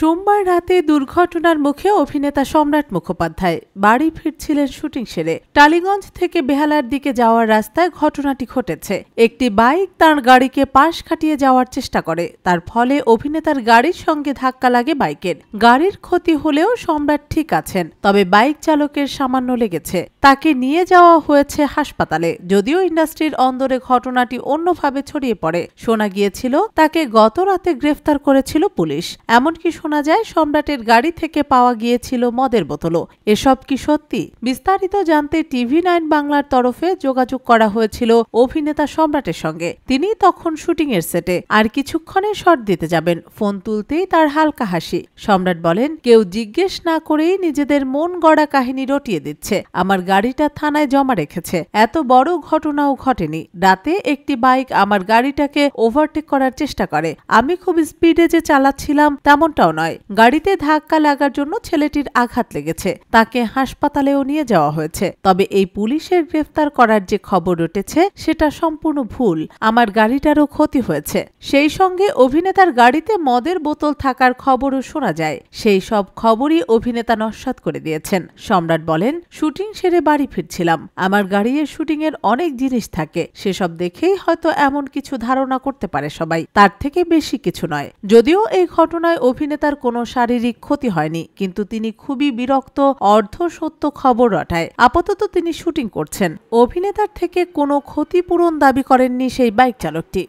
সোমবার রাতে দুর্ঘটনার মুখে অভিনেতা সম্রাট মুখোপাধ্যায় বাড়ি ফিরছিলেন শুটিং সেরে। টালিগঞ্জ থেকে বেহালার দিকে যাওয়ার রাস্তায় ঘটনাটি ঘটেছে। একটি বাইক তার গাড়িকে পাশ কাটিয়ে যাওয়ার চেষ্টা করে, তার ফলে অভিনেতার গাড়ির সঙ্গে ধাক্কা লাগে বাইকের। গাড়ির ক্ষতি হলেও সম্রাট ঠিক আছেন, তবে বাইক চালকের সামান্য লেগেছে। তাকে নিয়ে যাওয়া হয়েছে হাসপাতালে। যদিও ইন্ডাস্ট্রির অন্দরে ঘটনাটি অন্যভাবে ছড়িয়ে পড়ে। শোনা গিয়েছিল তাকে গত রাতে গ্রেফতার করেছিল পুলিশ। এমনকি শোনা যায় সম্রাটের গাড়ি থেকে পাওয়া গিয়েছিল মদের বোতলও। এসব কি সত্যি? বিস্তারিত জানতে TV9 বাংলার তরফে যোগাযোগ করা হয়েছিল অভিনেতা সম্রাটের সঙ্গে। তিনি তখন শুটিং এর সেটে, আর কিছুক্ষণে শট দিতে যাবেন। ফোন তুলতেই তার হালকা হাসি। সম্রাট বলেন, কেউ জিজ্ঞেস না করেই নিজেদের মন গড়া কাহিনী রটিয়ে দিচ্ছে। আমার গাড়িটা থানায় জমা রেখেছে, এত বড় ঘটনাও ঘটেনি। রাতে একটি বাইক আমার গাড়িটাকে ওভারটেক করার চেষ্টা করে। আমি খুব স্পিডে যে চালাচ্ছিলাম তেমনটাও নয়। গাড়িতে ধাক্কা লাগার জন্য ছেলেটির আঘাত লেগেছে, তাকে হাসপাতালেও নিয়ে যাওয়া হয়েছে। তবে এই পুলিশের গ্রেফতার করার যে খবর উঠেছে সেটা সম্পূর্ণ ভুল। আমার গাড়িটারও ক্ষতি হয়েছে। সেই সঙ্গে অভিনেতার গাড়িতে মদের বোতল থাকার খবরও শোনা যায়। সেই সব খবরই অভিনেতা নস্যাৎ করে দিয়েছেন। সম্রাট বলেন, শুটিং সেরে বাড়ি ফিরছিলাম। আমার গাড়ির শুটিং এর অনেক জিনিস থাকে, সেসব দেখেই হয়তো এমন কিছু ধারণা করতে পারে সবাই, তার থেকে বেশি কিছু নয়। যদিও এই ঘটনায় অভিনেতার কোনো শারীরিক ক্ষতি হয়নি, কিন্তু তিনি খুবই বিরক্ত। অর্ধ সত্য খবর রটায়। আপাতত তিনি শুটিং করছেন। অভিনেতার থেকে কোনো ক্ষতিপূরণ দাবি করেননি সেই বাইক চালকটি।